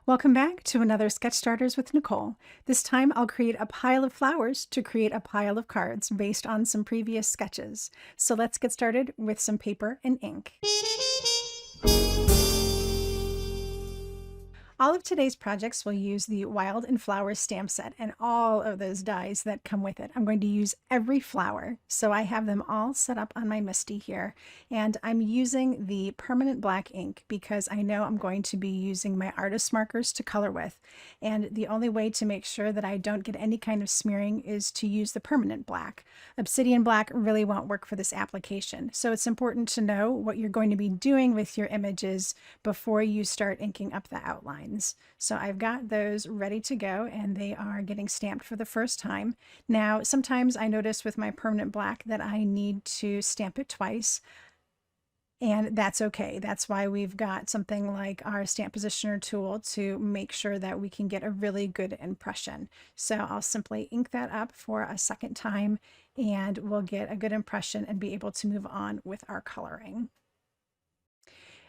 Welcome back to another Sketch Starters with Nicole. This time I'll create a pile of flowers to create a pile of cards based on some previous sketches. So let's get started with some paper and ink. All of today's projects will use the Wild and Flowers stamp set and all of those dies that come with it. I'm going to use every flower, so I have them all set up on my MISTI here, and I'm using the permanent black ink because I know I'm going to be using my artist markers to color with, and the only way to make sure that I don't get any kind of smearing is to use the permanent black. Obsidian black really won't work for this application, so it's important to know what you're going to be doing with your images before you start inking up the outline. So I've got those ready to go and they are getting stamped for the first time. Now, sometimes I notice with my permanent black that I need to stamp it twice, and that's okay. That's why we've got something like our stamp positioner tool to make sure that we can get a really good impression. So I'll simply ink that up for a second time and we'll get a good impression and be able to move on with our coloring.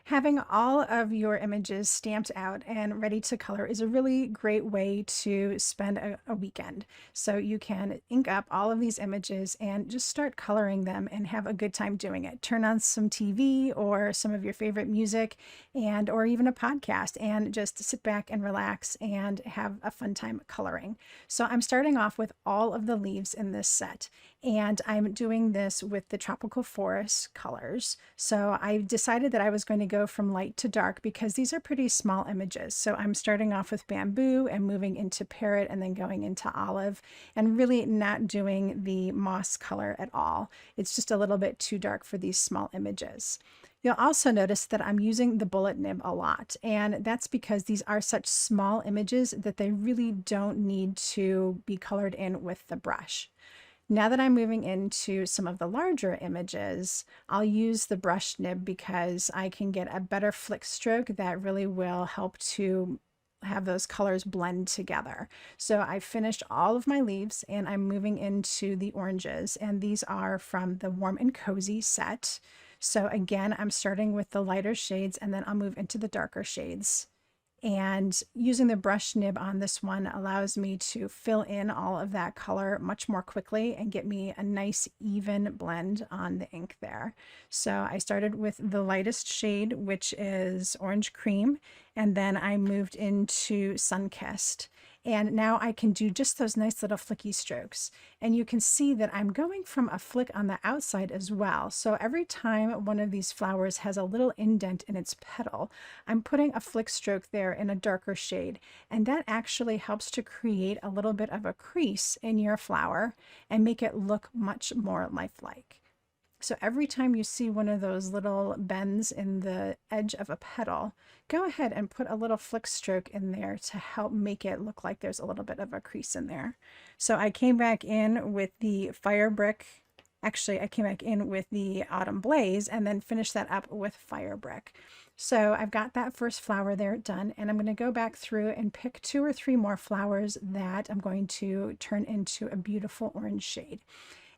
Having all of your images stamped out and ready to color is a really great way to spend a weekend. So you can ink up all of these images and just start coloring them and have a good time doing it. Turn on some TV or some of your favorite music or even a podcast and just sit back and relax and have a fun time coloring. So I'm starting off with all of the leaves in this set, and I'm doing this with the tropical forest colors. So I decided that I was going to go from light to dark because these are pretty small images. So I'm starting off with bamboo and moving into parrot and then going into olive, and really not doing the moss color at all. It's just a little bit too dark for these small images. You'll also notice that I'm using the bullet nib a lot, and that's because these are such small images that they really don't need to be colored in with the brush. Now that I'm moving into some of the larger images, I'll use the brush nib because I can get a better flick stroke that really will help to have those colors blend together. So I finished all of my leaves and I'm moving into the oranges, and these are from the Warm and Cozy set. So again, I'm starting with the lighter shades and then I'll move into the darker shades. And using the brush nib on this one allows me to fill in all of that color much more quickly and get me a nice even blend on the ink there. So I started with the lightest shade, which is Orange Cream, and then I moved into Sunkissed. And now I can do just those nice little flicky strokes. And you can see that I'm going from a flick on the outside as well. So every time one of these flowers has a little indent in its petal, I'm putting a flick stroke there in a darker shade. And that actually helps to create a little bit of a crease in your flower and make it look much more lifelike. So every time you see one of those little bends in the edge of a petal, go ahead and put a little flick stroke in there to help make it look like there's a little bit of a crease in there. So I came back in with the Fire Brick. Actually, I came back in with the Autumn Blaze and then finished that up with Fire Brick. So I've got that first flower there done, and I'm going to go back through and pick 2 or 3 more flowers that I'm going to turn into a beautiful orange shade.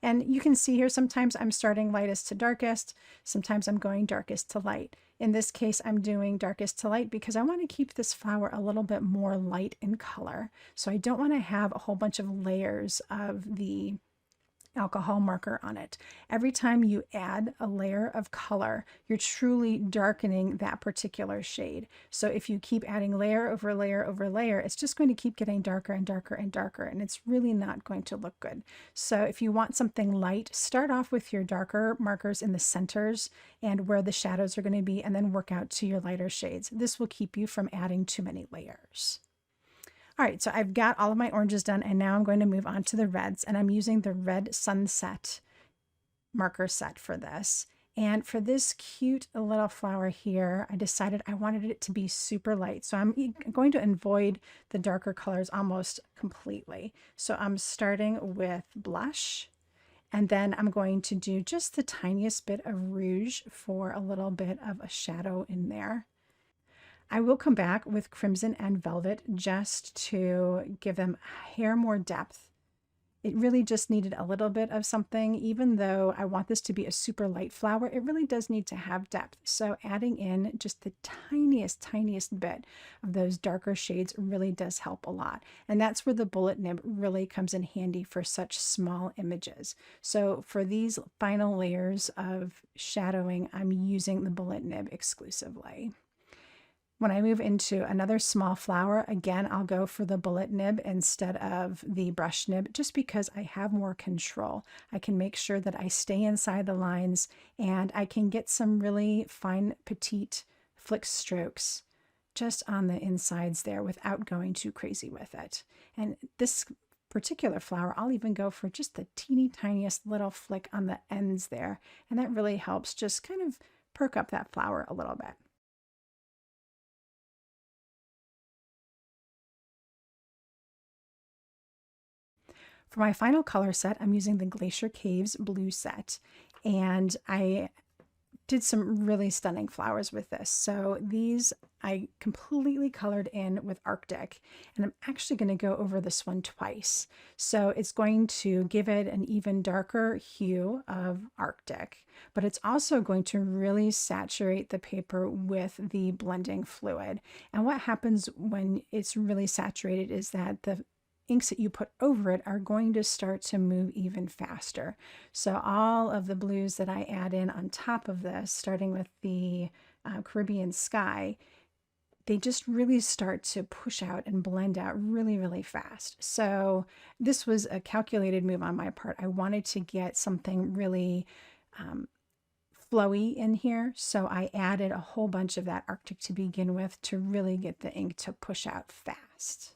And you can see here, sometimes I'm starting lightest to darkest, sometimes I'm going darkest to light. In this case, I'm doing darkest to light because I want to keep this flower a little bit more light in color. So I don't want to have a whole bunch of layers of the alcohol marker on it. Every time you add a layer of color, you're truly darkening that particular shade. So if you keep adding layer over layer over layer, it's just going to keep getting darker and darker and darker, and it's really not going to look good. So if you want something light, start off with your darker markers in the centers and where the shadows are going to be, and then work out to your lighter shades. This will keep you from adding too many layers. All right, so I've got all of my oranges done, and now I'm going to move on to the reds, and I'm using the Red Sunset marker set for this. And for this cute little flower here, I decided I wanted it to be super light. So I'm going to avoid the darker colors almost completely. So I'm starting with blush, and then I'm going to do just the tiniest bit of rouge for a little bit of a shadow in there. I will come back with Crimson and Velvet just to give them a hair more depth It really just needed a little bit of something. Even though I want this to be a super light flower, it really does need to have depth. So adding in just the tiniest bit of those darker shades really does help a lot. And that's where the bullet nib really comes in handy for such small images. So for these final layers of shadowing, I'm using the bullet nib exclusively. When I move into another small flower, again, I'll go for the bullet nib instead of the brush nib, just because I have more control. I can make sure that I stay inside the lines, and I can get some really fine, petite flick strokes just on the insides there without going too crazy with it. And this particular flower, I'll even go for just the teeny tiniest little flick on the ends there. And that really helps just kind of perk up that flower a little bit. For my final color set, I'm using the Glacier Caves blue set, and I did some really stunning flowers with this. So these I completely colored in with Arctic, and I'm actually going to go over this one twice. So it's going to give it an even darker hue of Arctic, but it's also going to really saturate the paper with the blending fluid. And what happens when it's really saturated is that the inks that you put over it are going to start to move even faster. So all of the blues that I add in on top of this, starting with the Caribbean sky, they just really start to push out and blend out really fast. So this was a calculated move on my part. I wanted to get something really flowy in here, so I added a whole bunch of that Arctic to begin with to really get the ink to push out fast.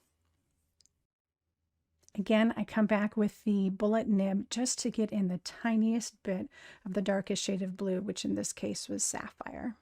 Again, I come back with the bullet nib just to get in the tiniest bit of the darkest shade of blue, which in this case was sapphire.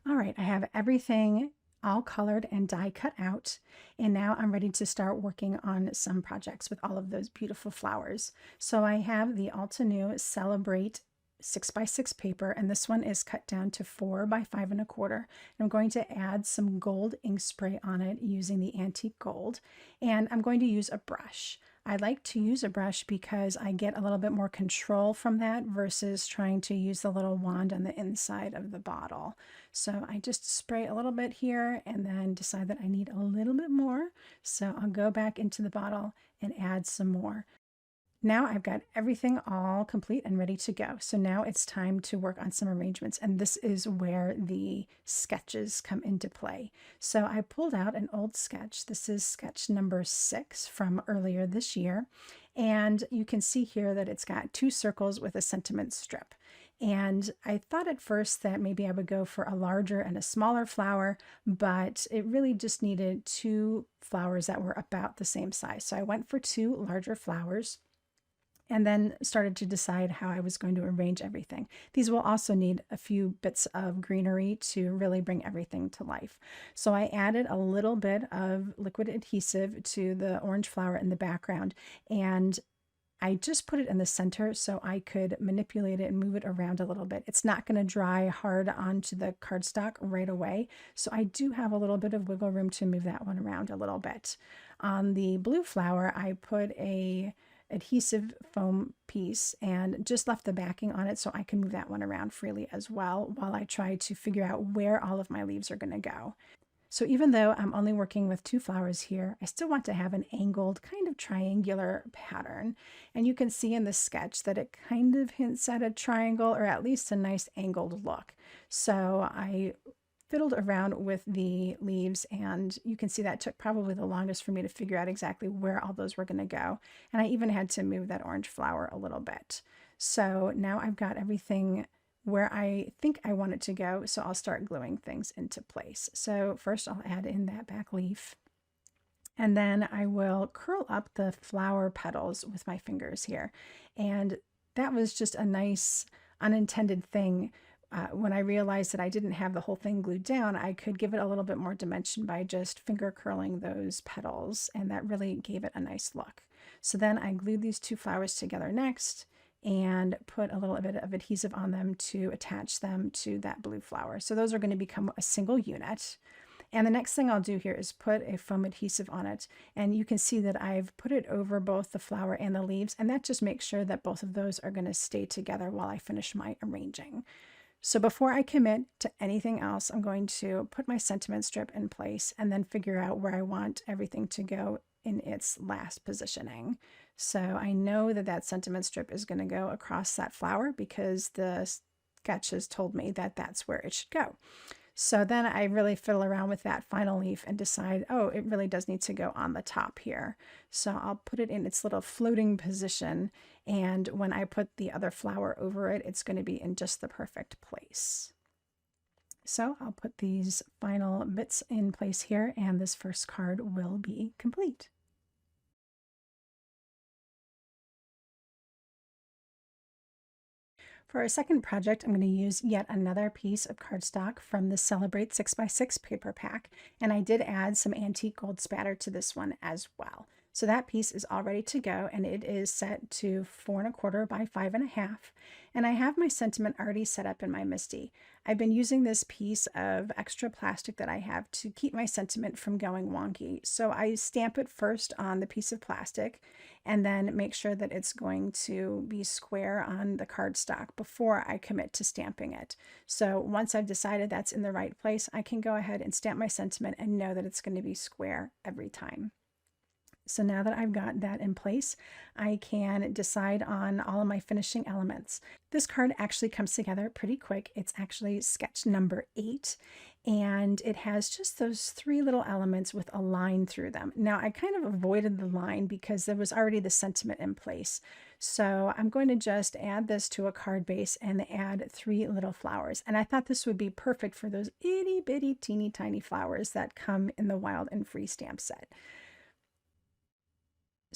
All right, I have everything all colored and die cut out, and now I'm ready to start working on some projects with all of those beautiful flowers. So I have the altenew Celebrate 6x6 paper, and this one is cut down to 4 by 5 1/4. I'm going to add some gold ink spray on it using the antique gold, and I'm going to use a brush. I like to use a brush because I get a little bit more control from that versus trying to use the little wand on the inside of the bottle. So I just spray a little bit here and then decide that I need a little bit more. So I'll go back into the bottle and add some more. Now I've got everything all complete and ready to go. So now it's time to work on some arrangements, and this is where the sketches come into play. So I pulled out an old sketch. This is sketch number 6 from earlier this year, and you can see here that it's got 2 circles with a sentiment strip. And I thought at first that maybe I would go for a larger and a smaller flower, but it really just needed 2 flowers that were about the same size. So I went for 2 larger flowers, and then started to decide how I was going to arrange everything. These will also need a few bits of greenery to really bring everything to life. So I added a little bit of liquid adhesive to the orange flower in the background, and I just put it in the center so I could manipulate it and move it around a little bit. It's not going to dry hard onto the cardstock right away, so I do have a little bit of wiggle room to move that one around a little bit. On the blue flower, I put a adhesive foam piece and just left the backing on it so I can move that one around freely as well while I try to figure out where all of my leaves are going to go. So even though I'm only working with 2 flowers here, I still want to have an angled kind of triangular pattern. And you can see in the sketch that it kind of hints at a triangle, or at least a nice angled look. So I fiddled around with the leaves, and you can see that took probably the longest for me to figure out exactly where all those were going to go. And I even had to move that orange flower a little bit. So now I've got everything where I think I want it to go, so I'll start gluing things into place. So first I'll add in that back leaf, and then I will curl up the flower petals with my fingers here. And that was just a nice unintended thing. When I realized that I didn't have the whole thing glued down, I could give it a little bit more dimension by just finger curling those petals, and that really gave it a nice look. So then I glued these 2 flowers together next and put a little bit of adhesive on them to attach them to that blue flower. So those are going to become a single unit. And the next thing I'll do here is put a foam adhesive on it. And you can see that I've put it over both the flower and the leaves, and that just makes sure that both of those are going to stay together while I finish my arranging. So before I commit to anything else, I'm going to put my sentiment strip in place and then figure out where I want everything to go in its last positioning. So I know that that sentiment strip is going to go across that flower because the sketch has told me that that's where it should go. So then I really fiddle around with that final leaf and decide, oh, it really does need to go on the top here. So I'll put it in its little floating position, and when I put the other flower over it, it's going to be in just the perfect place. So I'll put these final bits in place here, and this first card will be complete. For our second project, I'm going to use yet another piece of cardstock from the Celebrate 6x6 paper pack, and I did add some antique gold spatter to this one as well. So that piece is all ready to go, and it is set to 4 1/4 by 5 1/2, and I have my sentiment already set up in my MISTI. I've been using this piece of extra plastic that I have to keep my sentiment from going wonky. So I stamp it first on the piece of plastic and then make sure that it's going to be square on the cardstock before I commit to stamping it. So once I've decided that's in the right place, I can go ahead and stamp my sentiment and know that it's going to be square every time. So now that I've got that in place, I can decide on all of my finishing elements. This card actually comes together pretty quick. It's actually sketch number 8, and it has just those 3 little elements with a line through them. Now, I kind of avoided the line because there was already the sentiment in place. So I'm going to just add this to a card base and add 3 little flowers. And I thought this would be perfect for those itty bitty teeny tiny flowers that come in the Wild and Free stamp set.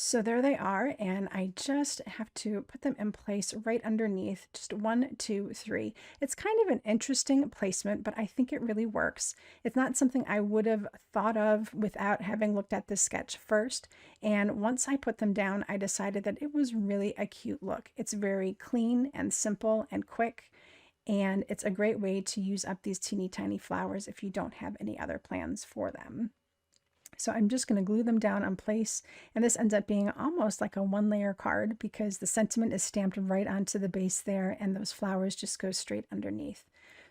So there they are, and I just have to put them in place right underneath, just 1, 2, 3. It's kind of an interesting placement, but I think it really works. It's not something I would have thought of without having looked at this sketch first, and once I put them down, I decided that it was really a cute look. It's very clean and simple and quick, and it's a great way to use up these teeny tiny flowers if you don't have any other plans for them. So I'm just going to glue them down in place, and this ends up being almost like a 1-layer card because the sentiment is stamped right onto the base there, and those flowers just go straight underneath.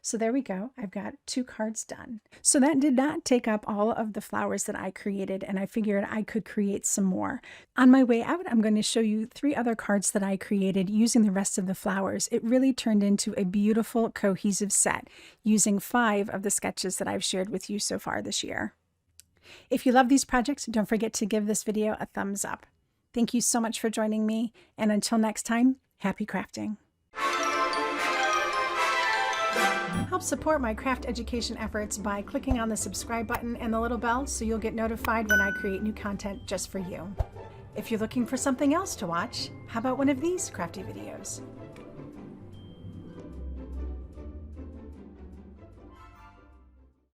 So there we go. I've got 2 cards done. So that did not take up all of the flowers that I created, and I figured I could create some more. On my way out, I'm going to show you 3 other cards that I created using the rest of the flowers. It really turned into a beautiful cohesive set using 5 of the sketches that I've shared with you so far this year. If you love these projects, don't forget to give this video a thumbs up. Thank you so much for joining me, and until next time, happy crafting. Help support my craft education efforts by clicking on the subscribe button and the little bell so you'll get notified when I create new content just for you. If you're looking for something else to watch, how about one of these crafty videos?